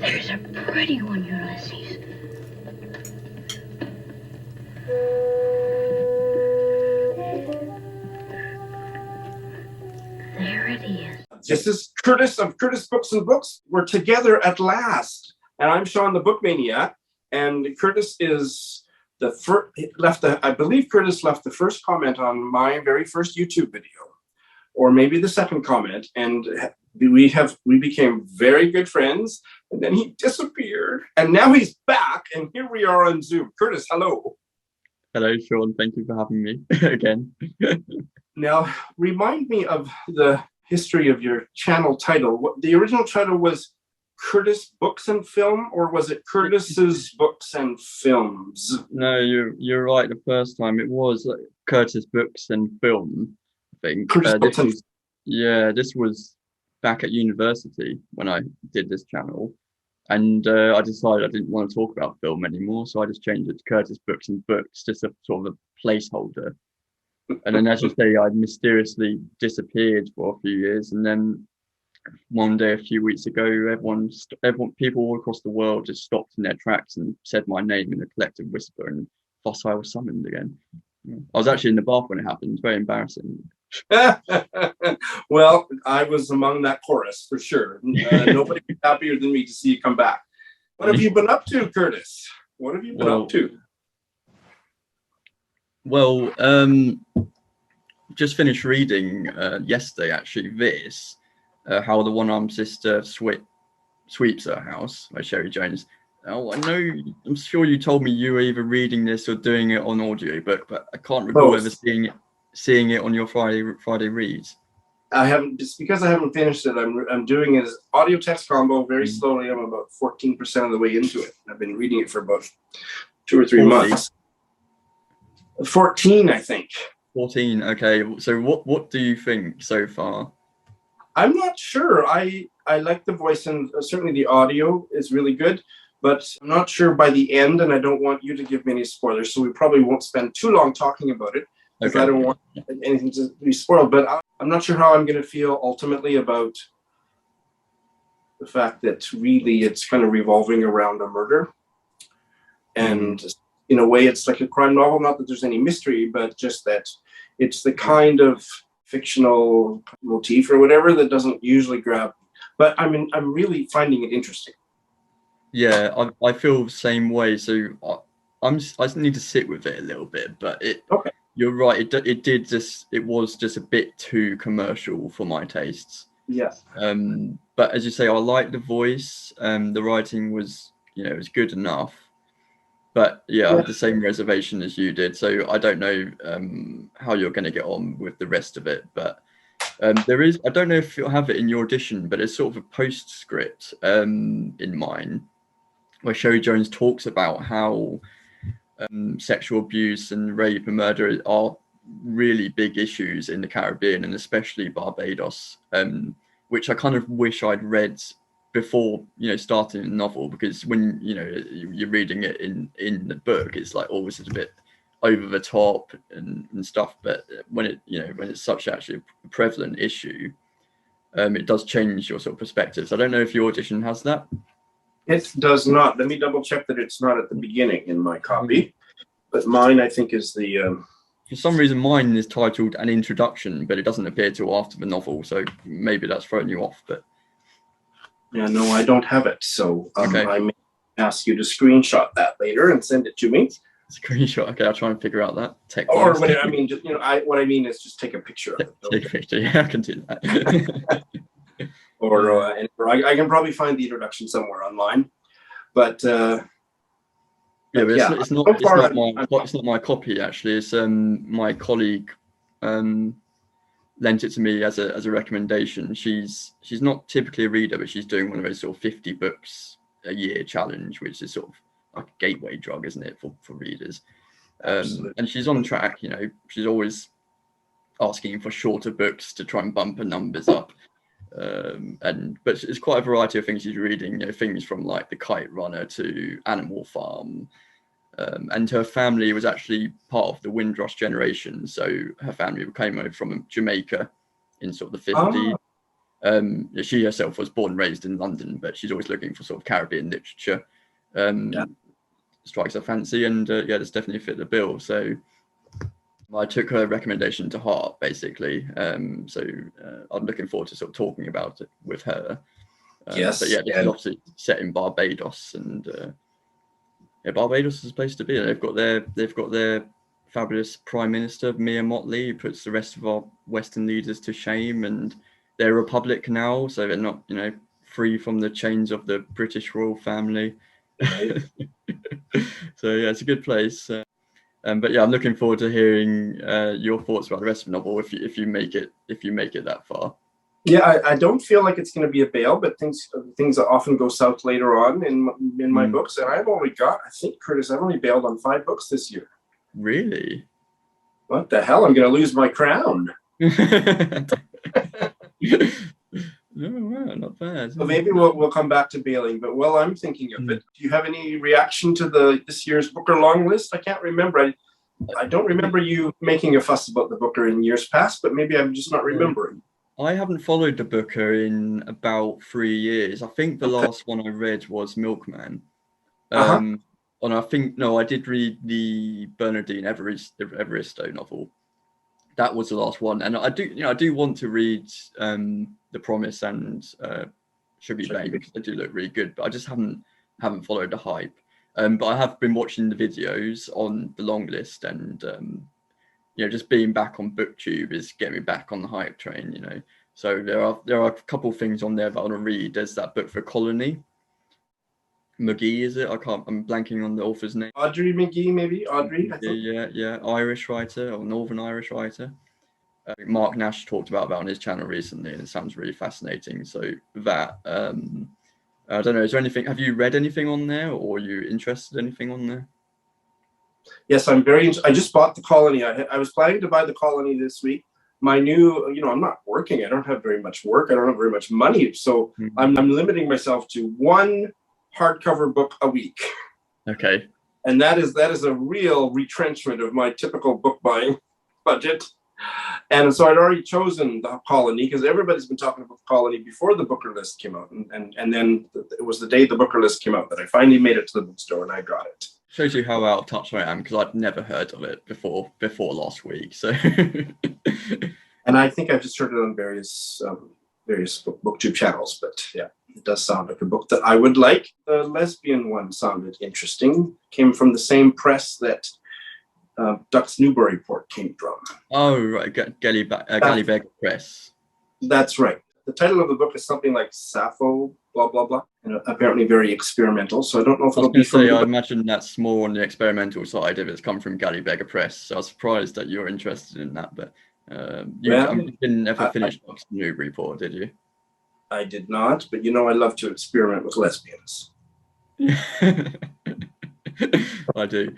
There's a pretty one, Ulysses. There it is. This is Curtis of Curtis Books and Books. We're together at last. And I'm Shawn the Book Maniac. And Curtis is the first, I believe Curtis left the first comment on my very first YouTube video, or maybe the second comment. And we became very good friends. And then he disappeared. And now he's back. And here we are on Zoom. Curtis, hello. Hello, Shawn. Thank you for having me again. Now, remind me of the history of your channel title. The original title was Curtis Books and Film, or was it Curtis's Books and Films? No, you're right. The first time it was Curtis Books and Film, I think. This was back at university when I did this channel, and I decided I didn't want to talk about film anymore, so I just changed it to Curtis Books and Books, just a sort of a placeholder. And then, as you say, I mysteriously disappeared for a few years, and then one day a few weeks ago, everyone, people all across the world just stopped in their tracks and said my name in a collective whisper, and thus I was summoned again. I was actually in the bath when it happened. Very embarrassing. Well, I was among that chorus for sure. Nobody was happier than me to see you come back. What have you been up to, Curtis? What have you been up to? Well, just finished reading yesterday, actually, this, How the One-Armed Sister Sweeps Her House by Cherie Jones. Oh, I know, I'm sure you told me you were either reading this or doing it on audiobook, but I can't recall ever seeing it on your Friday reads. I haven't, just because I haven't finished it, I'm doing it as audio text combo very slowly. I'm about 14% of the way into it. I've been reading it for about 2 or 3 months. 14, I think. 14, okay. So what do you think so far? I'm not sure. I like the voice, and certainly the audio is really good, but I'm not sure by the end, and I don't want you to give me any spoilers, so we probably won't spend too long talking about it, because I don't want anything to be spoiled. But I'm not sure how I'm going to feel ultimately about the fact that really it's kind of revolving around a murder. And in a way, it's like a crime novel. Not that there's any mystery, but just that it's the kind of fictional motif or whatever that doesn't usually grab. But I mean, I'm really finding it interesting. Yeah, I feel the same way. So I just need to sit with it a little bit. But you're right. It was just a bit too commercial for my tastes. Yes. But as you say, I like the voice. The writing was, it was good enough. But yeah, I had the same reservation as you did. So I don't know how you're going to get on with the rest of it. But there is, I don't know if you'll have it in your edition, but it's sort of a postscript in mine, where Cherie Jones talks about how sexual abuse and rape and murder are really big issues in the Caribbean, and especially Barbados, which I kind of wish I'd read before starting a novel, because when you're reading it in the book, it's like always a bit over the top and stuff, but when it's such actually a prevalent issue, it does change your sort of perspective. So I don't know if your edition has that. It does not. Let me double check that it's not at the beginning in my copy, but mine I think is the for some reason mine is titled An Introduction, but it doesn't appear till after the novel, so maybe that's throwing you off. But yeah, no, I don't have it. So I may ask you to screenshot that later and send it to me. Screenshot. Okay, I'll try and figure out that. Or what I mean, just what I mean is just take a picture of it. Take a picture. Yeah, I can do that. or I can probably find the introduction somewhere online. But it's not my copy actually. It's my colleague lent it to me as a recommendation. She's not typically a reader, but she's doing one of those sort of 50 books a year challenge, which is sort of like a gateway drug, isn't it, for readers? And she's on track. She's always asking for shorter books to try and bump her numbers up. But it's quite a variety of things she's reading. Things from like The Kite Runner to Animal Farm. And her family was actually part of the Windrush generation. So her family came over from Jamaica in sort of the 50s. She herself was born and raised in London, but she's always looking for sort of Caribbean literature. Strikes her fancy, and this definitely fit the bill. So I took her recommendation to heart, basically. I'm looking forward to sort of talking about it with her. But this is obviously set in Barbados, and Barbados is a place to be. They've got their fabulous Prime Minister Mia Mottley, who puts the rest of our Western leaders to shame, and they're a republic now, so they're not, free from the chains of the British royal family. Right. So it's a good place. But I'm looking forward to hearing your thoughts about the rest of the novel if you make it that far. Yeah, I don't feel like it's going to be a bail, but things often go south later on in my books, and I've only bailed on 5 books this year. Really? What the hell? I'm going to lose my crown. Oh, wow, not bad. So maybe we'll come back to bailing, but while I'm thinking of it, do you have any reaction to this year's Booker long list? I can't remember. I don't remember you making a fuss about the Booker in years past, but maybe I'm just not remembering. I haven't followed the Booker in about 3 years. I think the last one I read was Milkman. And I did read the Bernardine Evaristo novel. That was the last one, and I do want to read The Promise and Should Be Vain, because they do look really good, but I just haven't followed the hype. But I have been watching the videos on the long list, and just being back on BookTube is getting me back on the hype train. So there are a couple of things on there that I want to read. There's that book for Colony. Magee, is it? I'm blanking on the author's name. Audrey Magee, maybe? Audrey? Yeah. Irish writer, or Northern Irish writer. Mark Nash talked about that on his channel recently, and it sounds really fascinating. So that, I don't know, is there anything, have you read anything on there, or are you interested in anything on there? Yes, I'm I just bought The Colony. I was planning to buy The Colony this week. My new, I'm not working. I don't have very much work. I don't have very much money. So I'm limiting myself to 1 hardcover book a week. Okay. And that is a real retrenchment of my typical book buying budget. And so I'd already chosen The Colony, because everybody's been talking about The Colony before the Booker list came out. And then it was the day the Booker list came out that I finally made it to the bookstore and I got it. Shows you how out of touch I am, because I'd never heard of it before last week. So and I think I've just heard it on various booktube channels, but yeah, it does sound like a book that I would like. The lesbian one sounded interesting. Came from the same press that Duck's Newbury Port came from. Oh, right, Gallibeg Press. That's right. The title of the book is something like Sappho, blah, blah, blah, and apparently very experimental, so I don't know if it'll be from... I imagine that's more on the experimental side if it's come from Gallibeg Press, so I was surprised that you're interested in that, but you didn't ever finish Duck's Newbury Port, did you? I did not, but I love to experiment with lesbians. I do.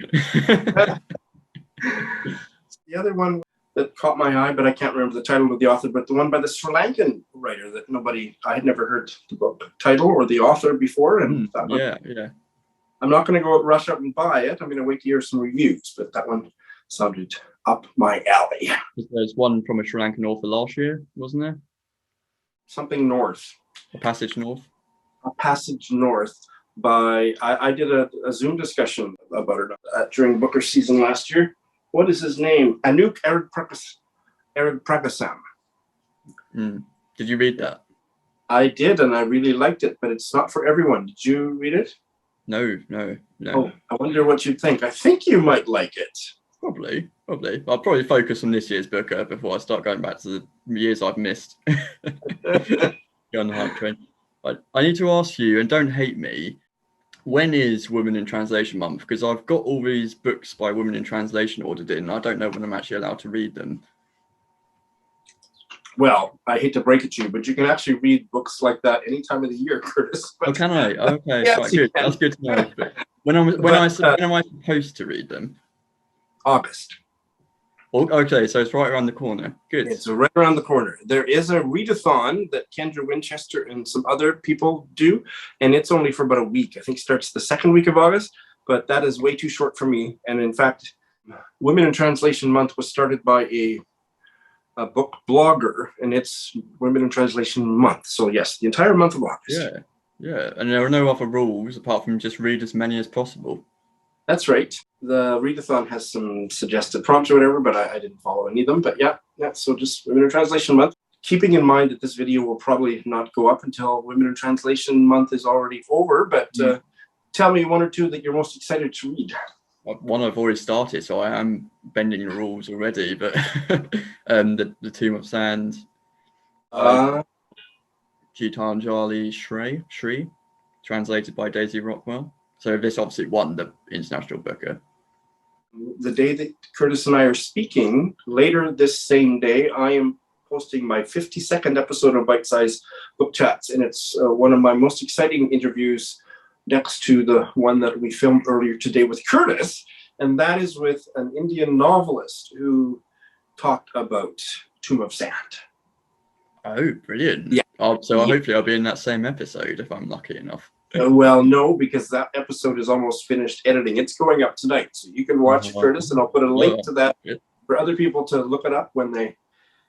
The other one that caught my eye, but I can't remember the title of the author, but the one by the Sri Lankan writer that I had never heard the book title or the author before. And that one, I'm not going to go rush up and buy it. I'm going to wait to hear some reviews, but that one sounded up my alley. There's one from a Sri Lankan author last year, wasn't there? Something North. A Passage North. A Passage North by, I did a Zoom discussion about it during Booker season last year. What is his name? Anuk Arudpragasam. Did you read that? I did, and I really liked it, but it's not for everyone. Did you read it? No. Oh, I wonder what you'd think. I think you might like it. Probably. I'll probably focus on this year's Booker before I start going back to the years I've missed. Go on the hype train. I need to ask you, and don't hate me, when is Women in Translation Month? Because I've got all these books by Women in Translation ordered in. I don't know when I'm actually allowed to read them. Well, I hate to break it to you, but you can actually read books like that any time of the year, Curtis. But... Oh, can I? Okay, yes, quite good. That's good to know. When am I supposed to read them? August. Oh, okay, so it's right around the corner. Good. It's right around the corner. There is a readathon that Kendra Winchester and some other people do, and it's only for about a week. I think it starts the 2nd week of August, but that is way too short for me. And in fact, Women in Translation Month was started by a a book blogger, and it's Women in Translation Month. So yes, the entire month of August. Yeah, and there are no other rules apart from just read as many as possible. That's right. The readathon has some suggested prompts or whatever, but I didn't follow any of them. But yeah, so just Women in Translation Month. Keeping in mind that this video will probably not go up until Women in Translation Month is already over, but tell me one or two that you're most excited to read. One I've already started, so I am bending the rules already, but the Tomb of Sand, Geetanjali Shree, translated by Daisy Rockwell. So this obviously won the International Booker. The day that Curtis and I are speaking, later this same day, I am posting my 52nd episode of Bite Size Book Chats, and it's one of my most exciting interviews next to the one that we filmed earlier today with Curtis, and that is with an Indian novelist who talked about Tomb of Sand. Oh, brilliant. Yeah. Hopefully I'll be in that same episode if I'm lucky enough. Well, no, because that episode is almost finished editing. It's going up tonight, so you can watch Curtis, and I'll put a link to that for other people to look it up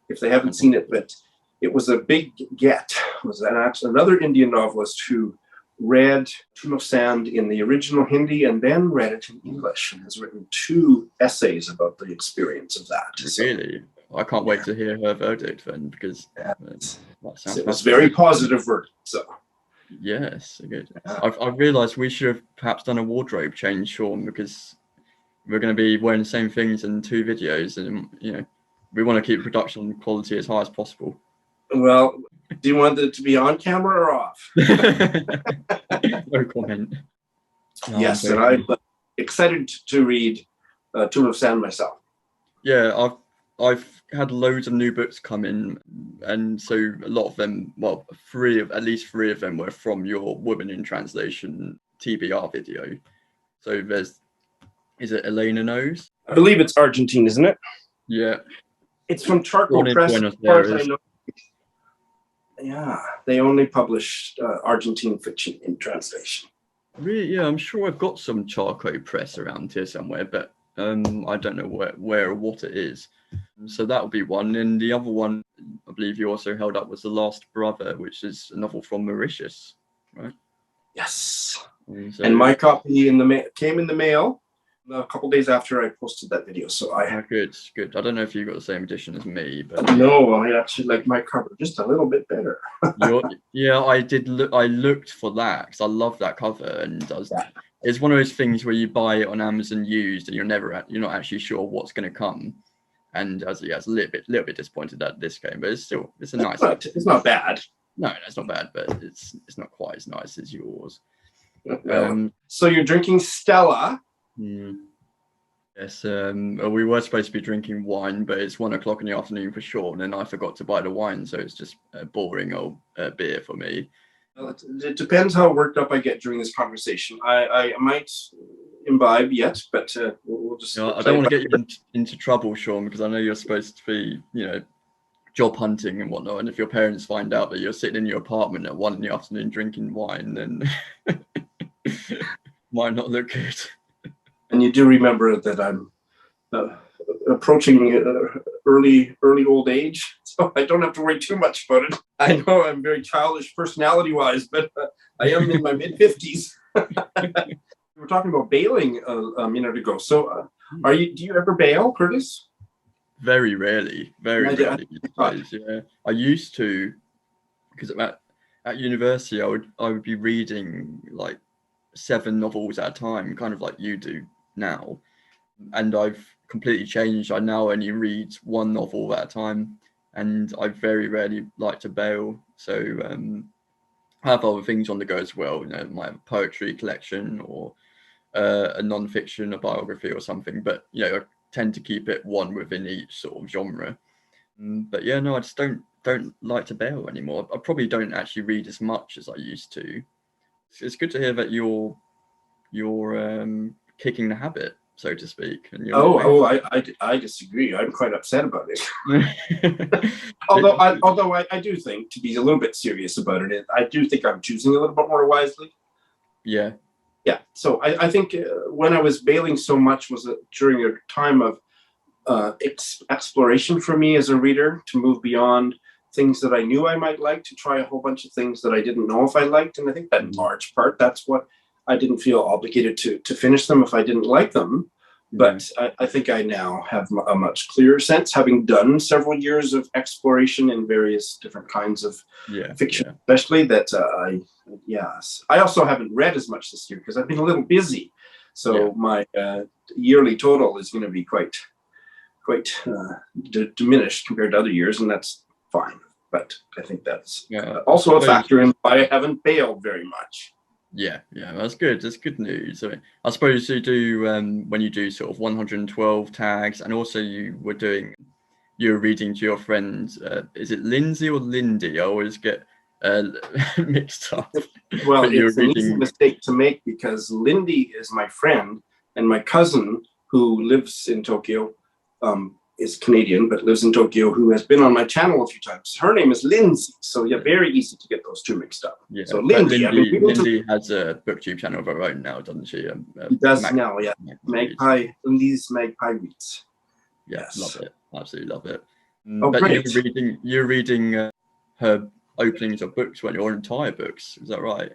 if they haven't seen it. But it was a big get. It was another Indian novelist who read Tomb of Sand in the original Hindi and then read it in English, and has written 2 essays about the experience of that. Really? I can't wait to hear her verdict then, because it was very positive verdict. So yes, good. I've realised we should have perhaps done a wardrobe change, Shawn, because we're going to be wearing the same things in 2 videos, and we want to keep production quality as high as possible. Well, do you want it to be on camera or off? No comment. No, yes, and I'm excited to read Tomb of Sand myself. Yeah, I've had loads of new books come in, and so a lot of them, well, at least three of them were from your Women in Translation TBR video. So is it Elena Knows? I believe it's Argentine, isn't it? Yeah. It's from Charcoal Press, as far as I know. Yeah, they only publish Argentine fiction in translation. Really? Yeah, I'm sure I've got some Charcoal Press around here somewhere, but I don't know where or what it is. So that'll be one. And the other one, I believe you also held up, was The Last Brother, which is a novel from Mauritius, right? Yes. And my copy came in the mail a couple days after I posted that video. So good. I don't know if you got the same edition as me, but no, I actually like my cover just a little bit better. Yeah, I did. I looked for that because I love that cover, and it's one of those things where you buy it on Amazon used, and you're not actually sure what's going to come. And it's a little bit disappointed that this came, but it's a nice. It's not bad. No, it's not bad, but it's not quite as nice as yours. So you're drinking Stella. Yes, we were supposed to be drinking wine, but it's 1 o'clock in the afternoon for Shawn, and I forgot to buy the wine, so it's just a boring old beer for me. Well, it depends how worked up I get during this conversation. I might imbibe yet, but we'll just. I don't want to get you into trouble, Shawn, because I know you're supposed to be, job hunting and whatnot, and if your parents find out that you're sitting in your apartment at 1 in the afternoon drinking wine, then might not look good. And you do remember that I'm approaching early old age, so I don't have to worry too much about it. I know I'm very childish personality-wise, but I am in my mid-50s. We were talking about bailing a minute ago. So, do you ever bail, Curtis? Very rarely. Very rarely. Yeah, I used to, because at university I would be reading like 7 novels at a time, kind of like you do now, and I've completely changed. I now only read 1 novel at a time, and I very rarely like to bail. So I have other things on the go as well. My poetry collection or a non-fiction, a biography or something. But I tend to keep it one within each sort of genre. But yeah, no, I just don't like to bail anymore. I probably don't actually read as much as I used to. It's good to hear that you're kicking the habit, so to speak. And I disagree. I'm quite upset about it. although I do think, to be a little bit serious about it, I do think I'm choosing a little bit more wisely. Yeah. So I think when I was bailing so much was during a time of exploration for me as a reader, to move beyond things that I knew I might like, to try a whole bunch of things that I didn't know if I liked. And I think that in large part, that's what I didn't feel obligated to finish them if I didn't like them. But I think I now have a much clearer sense, having done several years of exploration in various different kinds of fiction, especially that I also haven't read as much this year because I've been a little busy. So my yearly total is going to be quite diminished compared to other years, and that's fine. But I think that's also a factor in why I haven't bailed very much. Yeah, that's good. That's good news. I suppose you do when you do sort of 112 tags, and also you were reading to your friend. Is it Lindsay or Lindy? I always get mixed up. Well, it's an easy mistake to make because Lindy is my friend, and my cousin who lives in Tokyo is Canadian but lives in Tokyo, who has been on my channel a few times. Her name is Lindsay, so very easy to get those two mixed up. Yeah. So Lindy has a booktube channel of her own now, doesn't she? She does now, yeah. Lindy's Magpie Reads. Yes, love it. Absolutely love it. Oh, but great. you're reading her openings of books, when your entire books, is that right?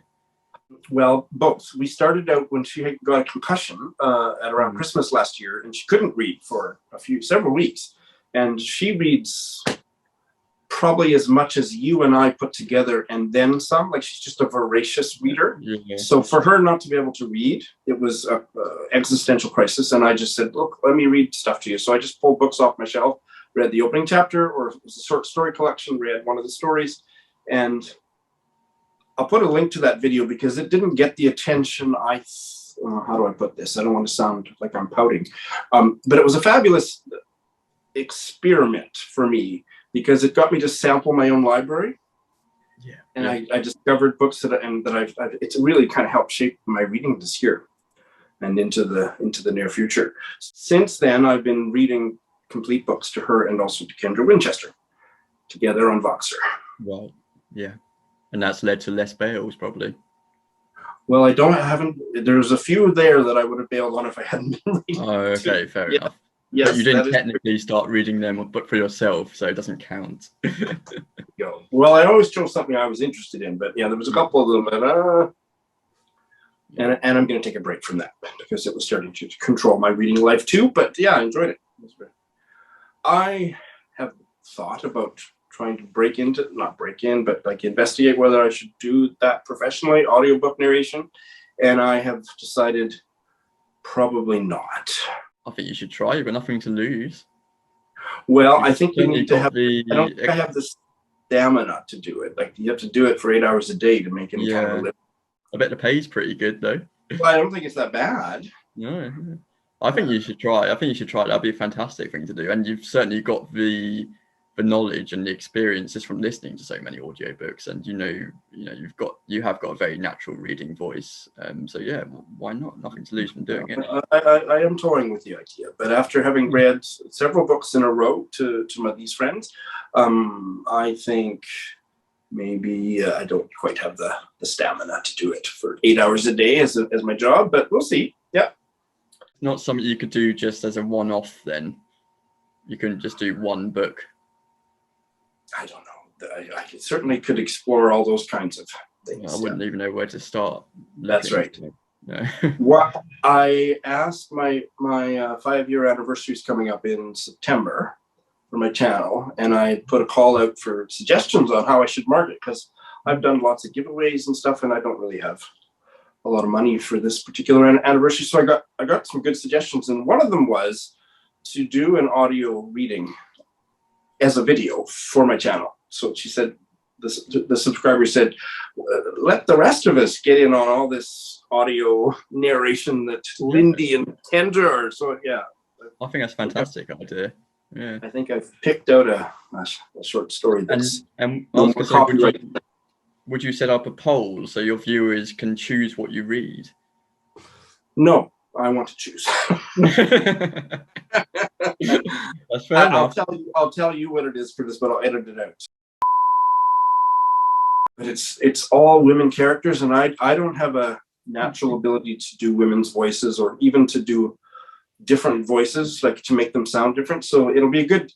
Well, both. We started out when she had got a concussion at around Christmas last year, and she couldn't read for several weeks. And she reads probably as much as you and I put together and then some. Like, she's just a voracious reader. Yeah. So for her not to be able to read, it was an existential crisis. And I just said, look, let me read stuff to you. So I just pulled books off my shelf, read the opening chapter, or it was a short story collection, read one of the stories. And I'll put a link to that video because it didn't get the attention how do I put this? I don't want to sound like I'm pouting. But it was a fabulous experiment for me because it got me to sample my own library. Yeah. And I discovered books that I've it's really kind of helped shape my reading this year and into the near future. Since then, I've been reading complete books to her and also to Kendra Winchester together on Voxer. Right. Yeah. And that's led to less bails, probably. Well, there's a few there that I would have bailed on if I hadn't been reading. Oh, okay, fair enough. Yes, but you didn't technically start reading them but for yourself, so it doesn't count. Well, I always chose something I was interested in, but there was a couple of them that, and I'm going to take a break from that because it was starting to control my reading life too. But I enjoyed it. I have thought about trying to not break in, but like investigate whether I should do that professionally, audiobook narration. And I have decided probably not. I think you should try. You've got nothing to lose. Well, I think you need to have, I don't think I have the stamina to do it. Like, you have to do it for 8 hours a day to make any kind of a living. I bet the pay's pretty good though. Well, I don't think it's that bad. No. I think you should try. That'd be a fantastic thing to do. And you've certainly got the knowledge and the experience just from listening to so many audiobooks, and you have got a very natural reading voice. So why not? Nothing to lose from doing it. I am toying with the idea, but after having read several books in a row to these friends, I think maybe I don't quite have the stamina to do it for 8 hours a day as my job, but we'll see. Yeah. Not something you could do just as a one-off then. You couldn't just do one book. I don't know. I certainly could explore all those kinds of things. I wouldn't even know where to start. That's right. Well, I asked my 5-year anniversary is coming up in September for my channel, and I put a call out for suggestions on how I should market, because I've done lots of giveaways and stuff, and I don't really have a lot of money for this particular anniversary. So I got some good suggestions, and one of them was to do an audio reading as a video for my channel. So she said, the subscriber said, let the rest of us get in on all this audio narration that Lindy and Kendra are. So I think that's a fantastic idea. Yeah, I think I've picked out a short story that's would you set up a poll so your viewers can choose what you read? No, I want to choose. That's fair enough. I'll tell you what it is for this, but I'll edit it out. But it's all women characters, and I don't have a natural ability to do women's voices or even to do different voices, like to make them sound different. So it'll be a good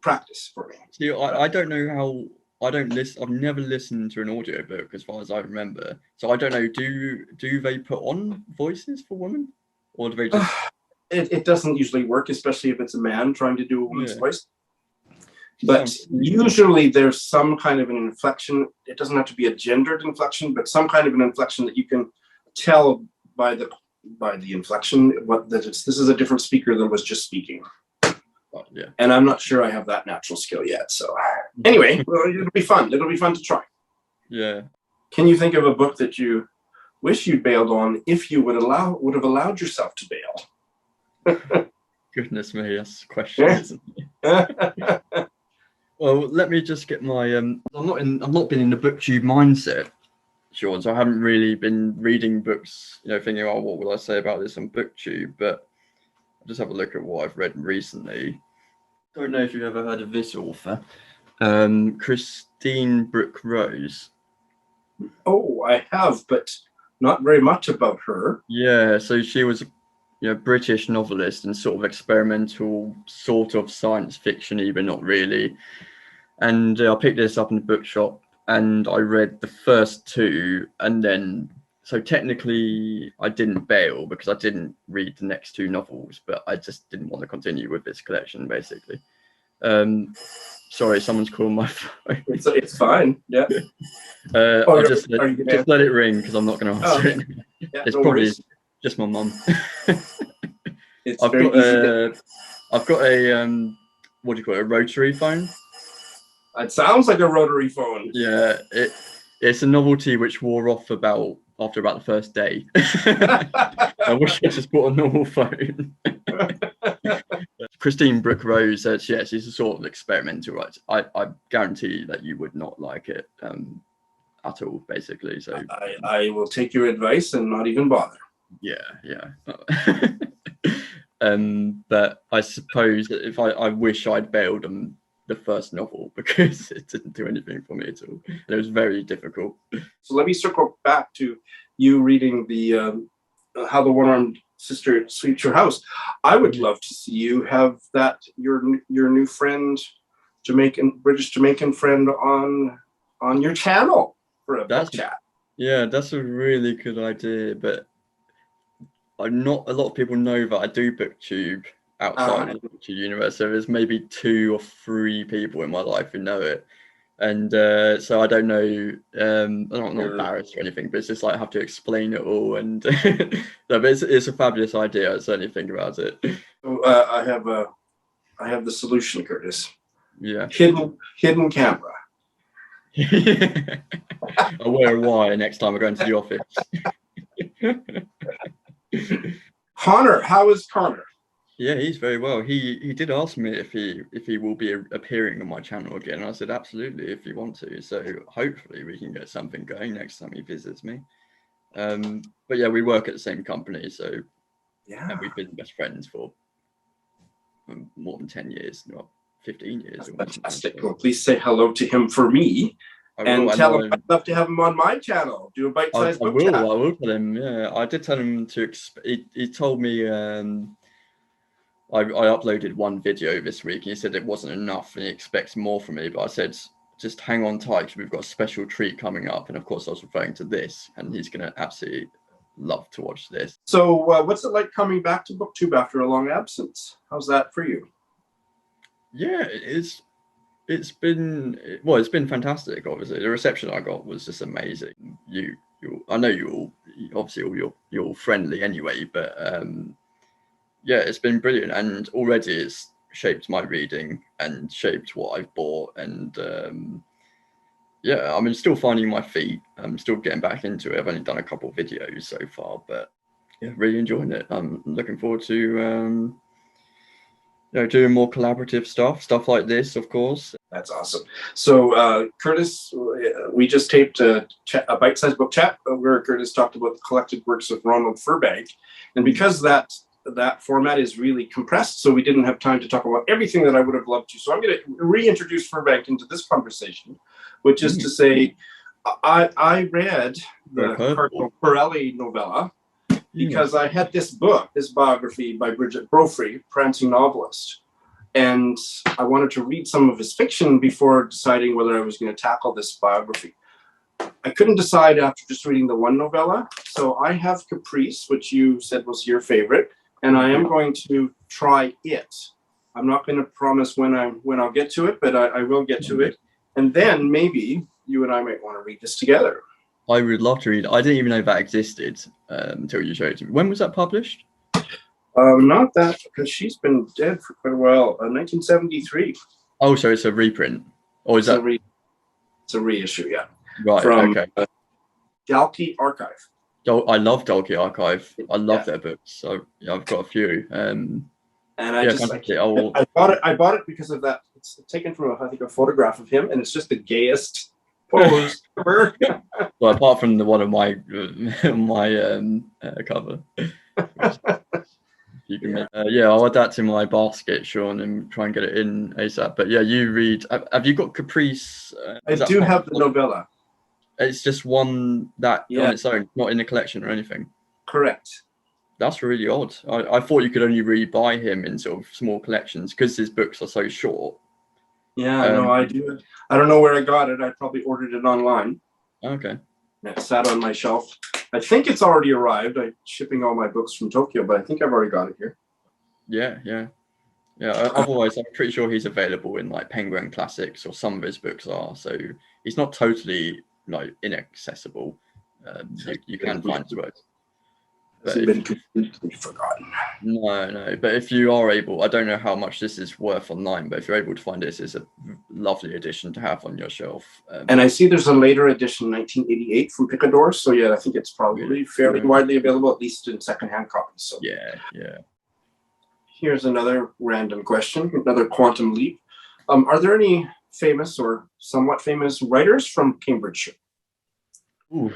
practice for me. See, I don't know how. I don't listen. I've never listened to an audiobook as far as I remember. So I don't know. Do they put on voices for women, or do they just? It doesn't usually work, especially if it's a man trying to do a woman's voice. But usually there's some kind of an inflection. It doesn't have to be a gendered inflection, but some kind of an inflection that you can tell by the inflection this is a different speaker than was just speaking. Yeah. And I'm not sure I have that natural skill yet. So anyway, well, it'll be fun. It'll be fun to try. Yeah. Can you think of a book that you wish you'd bailed on if you would have allowed yourself to bail? Goodness me, that's a question, isn't it? Well, let me just get my I've not been in the booktube mindset, Shawn, so I haven't really been reading books, thinking, oh, what will I say about this on booktube? But I'll just have a look at what I've read recently. Don't know if you've ever heard of this author, Christine Brooke-Rose. Oh, I have, but not very much about her. Yeah, so she was British novelist and sort of experimental, sort of science fiction-y, but not really. And I picked this up in the bookshop and I read the first two, and then, so technically I didn't bail because I didn't read the next two novels, but I just didn't want to continue with this collection, basically. Sorry, someone's calling my phone. It's fine, yeah. I'll just let it ring because I'm not going to answer it. Yeah, it's no probably worries. just my mum. I've got a what do you call it? A rotary phone. It sounds like a rotary phone. Yeah, it's a novelty which wore off after about the first day. I wish I just bought a normal phone. Christine Brooke-Rose, she's a sort of experimental writer. I guarantee that you would not like it at all, basically. So I will take your advice and not even bother. Yeah. But I suppose that if I wish I'd bailed on the first novel because it didn't do anything for me at all. It was very difficult. So let me circle back to you reading the How the One-Armed Sister Sweeps Your House. I would love to see you have that your new friend, British Jamaican friend on your channel for a book chat. Yeah, that's a really good idea, but not a lot of people know that I do booktube outside of the booktube universe. So there's maybe 2 or 3 people in my life who know it. And so I don't know, I'm not embarrassed or anything, but it's just like I have to explain it all. And no, but it's a fabulous idea. I certainly think about it. So I have the solution, Curtis. Yeah. Hidden camera. I'll wear a wire next time I go into the office. Connor, how is Connor? Yeah, he's very well. He did ask me if he will be appearing on my channel again. And I said absolutely if you want to. So hopefully we can get something going next time he visits me. But yeah, we work at the same company, so yeah, we've been best friends for more than 10 years, 15 years. Fantastic. Well, please say hello to him for me. And tell him I'd love to have him on my channel. Do a bite-sized book chat. I will tell him. Yeah, I did tell him to. He told me I uploaded one video this week. And he said it wasn't enough, and he expects more from me. But I said just hang on tight because we've got a special treat coming up. And of course, I was referring to this, and he's going to absolutely love to watch this. So, what's it like coming back to BookTube after a long absence? How's that for you? Yeah, it's been fantastic. Obviously, the reception I got was just amazing. I know you all you're all friendly anyway, but yeah, it's been brilliant, and already it's shaped my reading and shaped what I've bought, and yeah, I'm still finding my feet. I'm still getting back into it. I've only done a couple of videos so far, but yeah, really enjoying it. I'm looking forward to doing more collaborative stuff like this, of course. That's awesome. So, Curtis, we just taped a bite-sized book chat where Curtis talked about the collected works of Ronald Furbank. And because that format is really compressed, so we didn't have time to talk about everything that I would have loved to. So I'm going to reintroduce Furbank into this conversation, which is to say, I read the Cardinal Corelli novella, because I had this book, this biography by Geoffrey, Prancing Novelist. And I wanted to read some of his fiction before deciding whether I was going to tackle this biography. I couldn't decide after just reading the one novella. So I have Caprice, which you said was your favorite, and I am going to try it. I'm not going to promise when I'll get to it, but I will get to it. And then maybe you and I might want to read this together. I would love to read. I didn't even know that existed until you showed it to me. When was that published? Not that, because she's been dead for quite a while. 1973. Oh, so it's a reprint, or is that? It's a reissue, yeah. Right. From okay. Dalkey Archive. I love Dalkey Archive. I love their books. So yeah, I've got a few. And I bought it because of that. It's taken from I think a photograph of him, and it's just the gayest pose ever. Well, apart from the one of my cover. You can make, I'll add that to my basket, Shawn, and try and get it in ASAP. But yeah, you read. Have you got Caprice? I do have the novella. It's just one that on its own, not in the collection or anything. Correct. That's really odd. I thought you could only really buy him in sort of small collections because his books are so short. Yeah, no, I do. I don't know where I got it. I probably ordered it online. Okay. It sat on my shelf. I think it's already arrived. I'm shipping all my books from Tokyo, but I think I've already got it here. Yeah. Otherwise, I'm pretty sure he's available in like Penguin Classics, or some of his books are. So he's not totally like inaccessible. You can find his works. Has it been completely forgotten? No. But if you are able, I don't know how much this is worth online, but if you're able to find this, it's a lovely edition to have on your shelf. And I see there's a later edition, 1988, from Picador. So yeah, I think it's probably fairly widely available, at least in secondhand copies. So yeah. Here's another random question, another quantum leap. Are there any famous or somewhat famous writers from Cambridgeshire? Ooh.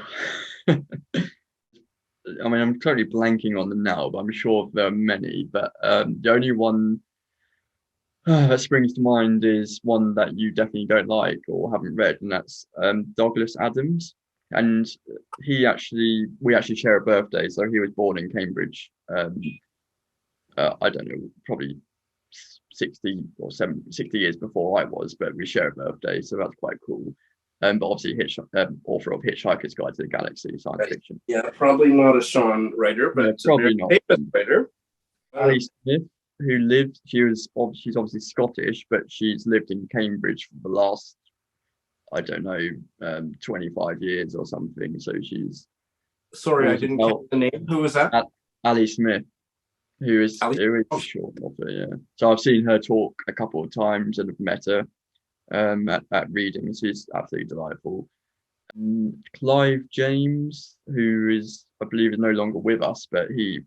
I mean, I'm totally blanking on them now, but I'm sure there are many. But the only one that springs to mind is one that you definitely don't like or haven't read, and that's Douglas Adams. And we actually share a birthday, so he was born in Cambridge. I don't know, probably 60 years before I was, but we share a birthday, so that's quite cool. But obviously, author of Hitchhiker's Guide to the Galaxy, science fiction. Yeah, probably not a Shawn writer, but probably not. Famous writer. Ali Smith, who lived, she's obviously Scottish, but she's lived in Cambridge for the last, I don't know, 25 years or something. So she's. Sorry, I didn't get the name. Who was that? Ali Smith, who is a short author. Yeah. So I've seen her talk a couple of times and have met her. At readings. He's absolutely delightful. Clive James, who is, I believe, is no longer with us, but he's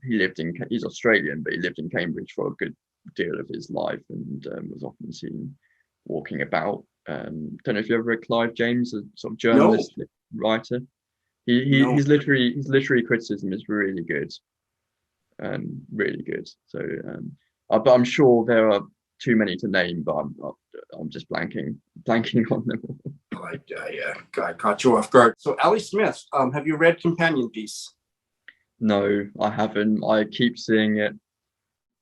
Australian, but he lived in Cambridge for a good deal of his life and was often seen walking about. Don't know if you ever read Clive James, a sort of journalist writer. His literary criticism is really good. Really good. So, but I'm sure there are too many to name, but I'm just blanking on them. I caught you off guard. So, Ali Smith, have you read Companion Piece? No, I haven't. I keep seeing it.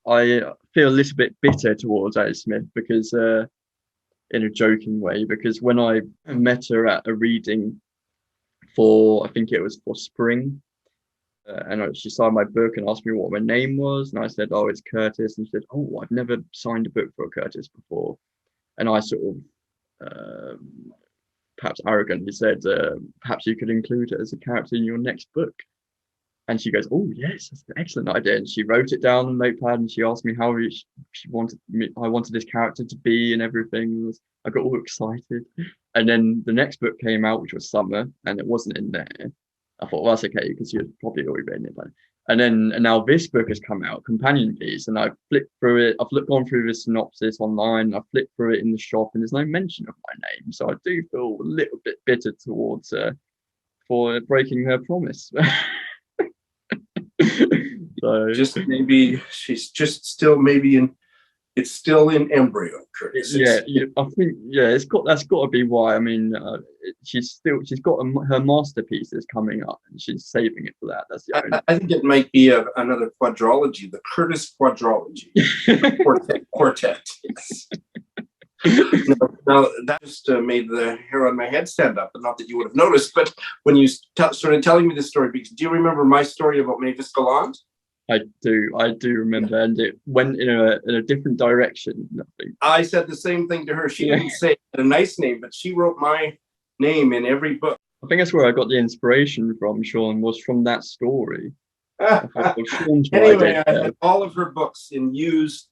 I feel a little bit bitter towards Ali Smith because, in a joking way, because when I met her at a reading I think it was for spring, and she signed my book and asked me what my name was, and I said, "Oh, it's Curtis," and she said, "Oh, I've never signed a book for Curtis before," and I sort of perhaps arrogantly said, "Perhaps you could include it as a character in your next book." And she goes, "Oh yes, that's an excellent idea." And she wrote it down on a notepad, and she asked me how I wanted this character to be and everything. I got all excited, and then the next book came out, which was Summer, and it wasn't in there. I thought, well, that's okay, because you had probably already read it. And now this book has come out, Companion Piece, and I've flipped through it. I've gone through the synopsis online. I've flipped through it in the shop, and there's no mention of my name. So I do feel a little bit bitter towards her for breaking her promise. So just maybe she's just still maybe in It's still in embryo, Curtis. Yeah, I think that's got to be why. I mean, she's got her masterpieces coming up, and she's saving it for that. That's the only. I think it might be another quadrology, the Curtis quadrology, quartet. Yes. Now that just made the hair on my head stand up, and not that you would have noticed, but when you started telling me this story, because do you remember my story about Mavis Gallant? I do remember, and it went in a different direction. I think I said the same thing to her. She didn't say a nice name, but she wrote my name in every book. I think that's where I got the inspiration from, Shawn, was from that story. Anyway, I had all of her books in used,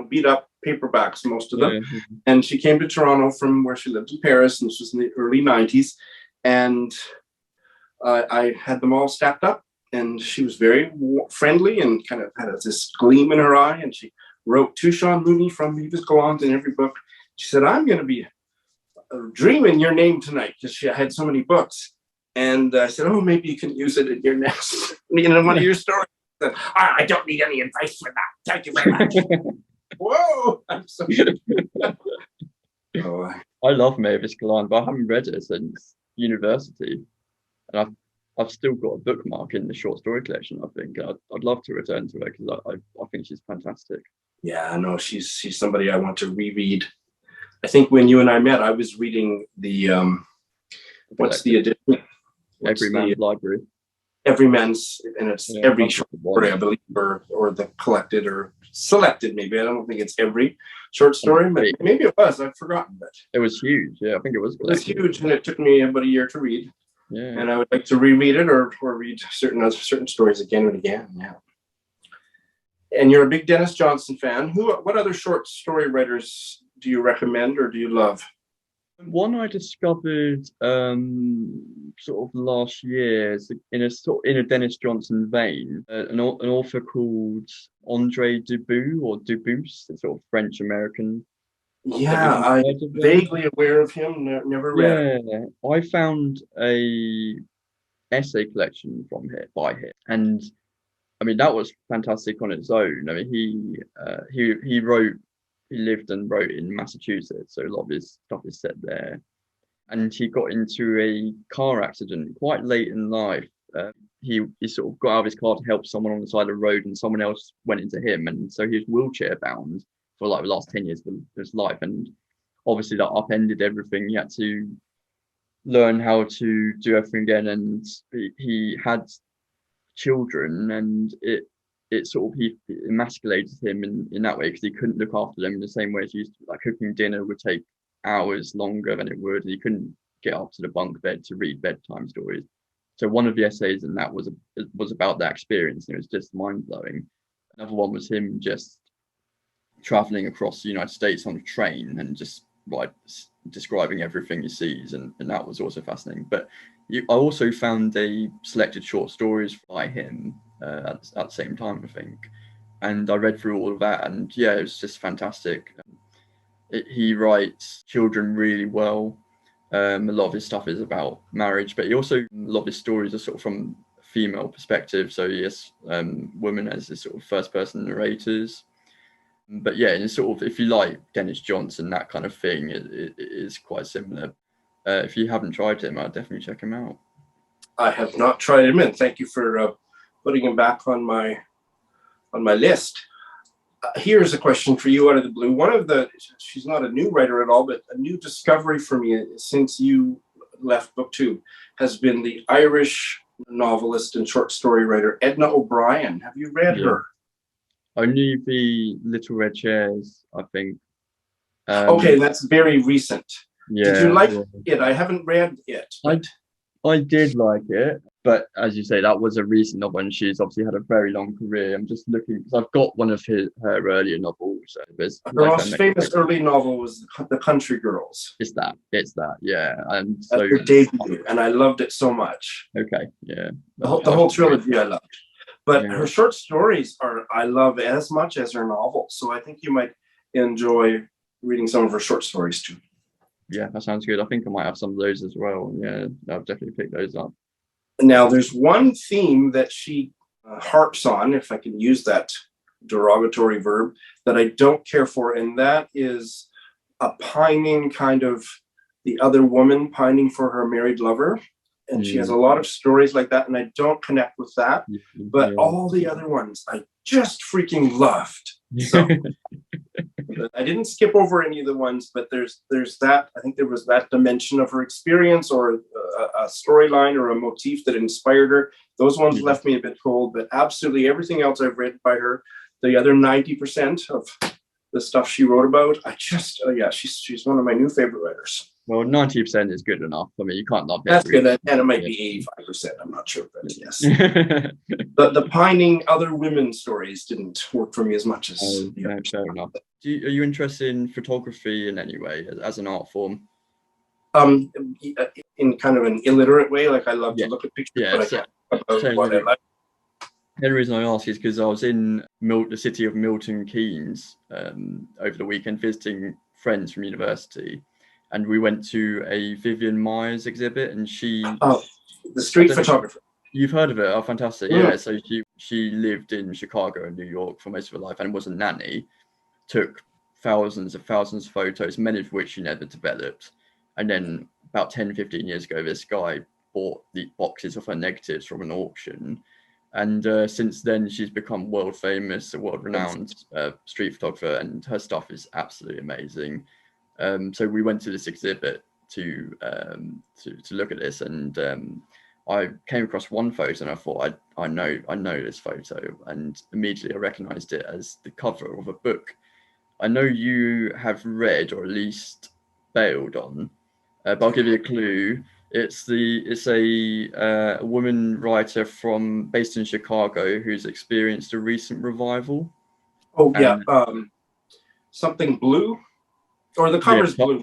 beat up paperbacks, most of them. Yeah. And she came to Toronto from where she lived in Paris, and this was in the early 90s. And I had them all stacked up. And she was very friendly and kind of had this gleam in her eye. And she wrote to Shawn Mooney from Mavis Gallant in every book. She said, I'm going to be dreaming your name tonight, because she had so many books. And I said, oh, maybe you can use it in your next, one of your stories. I said, I don't need any advice for that. Thank you very much. Whoa! I'm so I love Mavis Gallant, but I haven't read it since university. And I've still got a bookmark in the short story collection. I think I'd love to return to her, because I think she's fantastic. Yeah, no, she's somebody I want to reread. I think when you and I met, I was reading the what's the edition? Everyman's Library. Everyman's, and it's every short story, I believe, or the collected or selected. Maybe I don't think it's every short story, but maybe it was. I've forgotten. But it was huge. Yeah, I think it was. It was huge, and it took me about a year to read. Yeah. And I would like to reread it or read certain stories again and again. Yeah. And you're a big Dennis Johnson fan. What other short story writers do you recommend or do you love? One I discovered sort of last year in a Dennis Johnson vein, an author called Andre Dubus, a sort of French American. Yeah, I'm vaguely aware of him. Never read. Yeah, I found a essay collection by him, and I mean that was fantastic on its own. I mean he lived and wrote in Massachusetts, so a lot of his stuff is set there. And he got into a car accident quite late in life. He sort of got out of his car to help someone on the side of the road, and someone else went into him, and so he was wheelchair bound for like the last 10 years of his life. And obviously that upended everything. He had to learn how to do everything again, and he had children, and it sort of he emasculated him in that way, because he couldn't look after them in the same way as he used to. Like cooking dinner would take hours longer than it would, and he couldn't get up to the bunk bed to read bedtime stories. So one of the essays in that was about that experience, and it was just mind-blowing. Another one was him just traveling across the United States on a train and just describing everything he sees, and that was also fascinating. But I also found a selected short stories by him at the same time, I think, and I read through all of that, and yeah, it was just fantastic. He writes children really well. A lot of his stuff is about marriage, but a lot of his stories are sort of from a female perspective, so he has women as the sort of first person narrators. But yeah, and sort of, if you like Dennis Johnson, that kind of thing, it is quite similar. If you haven't tried him, I'd definitely check him out. I have not tried him, and thank you for putting him back on my list. Here's a question for you out of the blue. She's not a new writer at all, but a new discovery for me since you left book 2 has been the Irish novelist and short story writer Edna O'Brien. Have you read her? Only the Little Red Chairs, I think. Okay, that's very recent. Yeah. Did you like it? I haven't read it. I did like it, but as you say, that was a recent novel, and she's obviously had a very long career. I'm just looking, because I've got one of her earlier novels. Her most famous early novel was The Country Girls. It's that, yeah. And that's her debut, and I loved it so much. Okay, yeah. The whole trilogy I loved. But her short stories I love as much as her novels. So I think you might enjoy reading some of her short stories too. Yeah, that sounds good. I think I might have some of those as well. Yeah, I'll definitely pick those up. Now, there's one theme that she harps on, if I can use that derogatory verb that I don't care for, and that is a pining kind of the other woman pining for her married lover. And she has a lot of stories like that, and I don't connect with that. But all the other ones I just freaking loved. So I didn't skip over any of the ones, but there's that. I think there was that dimension of her experience, or a storyline or a motif that inspired her. Those ones left me a bit cold, but absolutely everything else I've read by her, the other 90% of the stuff she wrote about, I just, she's one of my new favorite writers. Well, 90% is good enough. I mean, you can't love That's good, and it might be 85%. I'm not sure, but yes. The pining other women's stories didn't work for me as much as. No, fair enough. Are you interested in photography in any way as an art form? In kind of an illiterate way, like I love to look at pictures, but I can't about what I like. The only reason I ask is because I was in the city of Milton Keynes over the weekend visiting friends from university, and we went to a Vivian Myers exhibit, and the street photographer. You've heard of it? Oh, fantastic! Yeah. So she lived in Chicago and New York for most of her life, and was a nanny. Took thousands of photos, many of which she never developed. And then about 10, 15 years ago, this guy bought the boxes of her negatives from an auction. And since then, she's become world famous, a world renowned street photographer, and her stuff is absolutely amazing. So we went to this exhibit to look at this, and I came across one photo, and I thought, I know this photo, and immediately I recognized it as the cover of a book I know you have read, or at least bailed on, but I'll give you a clue. It's a woman writer based in Chicago who's experienced a recent revival. Oh yeah, something blue, or the cover's blue.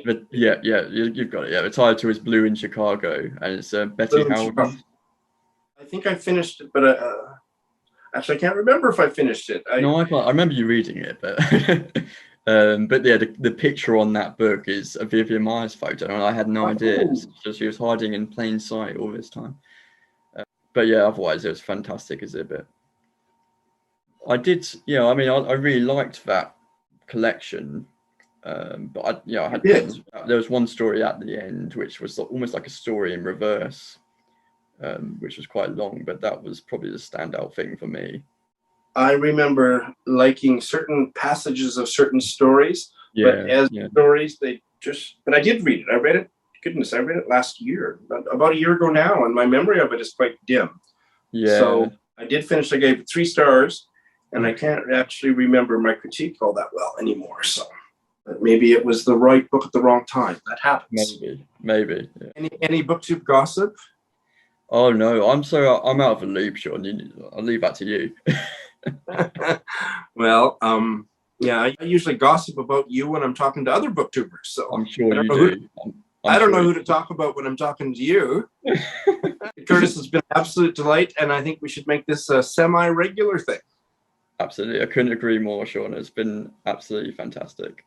But you've got it. Yeah, the title is Blue in Chicago, and it's Betty Howden. I think I finished it, but actually I can't remember if I finished it. I remember you reading it, but but yeah, the picture on that book is a Vivian Myers photo, and I had no idea. So she was hiding in plain sight all this time. But yeah, otherwise it was a fantastic exhibit. I really liked that collection. But there was one story at the end which was almost like a story in reverse, which was quite long, but that was probably the standout thing for me. I remember liking certain passages of certain stories, stories, but I did read it. I read it. Goodness, I read it last year, about a year ago now, and my memory of it is quite dim. Yeah. So I did finish. I gave it 3 stars, and I can't actually remember my critique all that well anymore. So. But maybe it was the right book at the wrong time. That happens. Maybe. Yeah. Any booktube gossip? Oh no, I'm out of a loop, Shawn. I'll leave that to you. Well, I usually gossip about you when I'm talking to other booktubers. So I'm sure you do. I don't know who to talk about when I'm talking to you. Curtis, has been an absolute delight, and I think we should make this a semi-regular thing. Absolutely, I couldn't agree more, Shawn. It's been absolutely fantastic.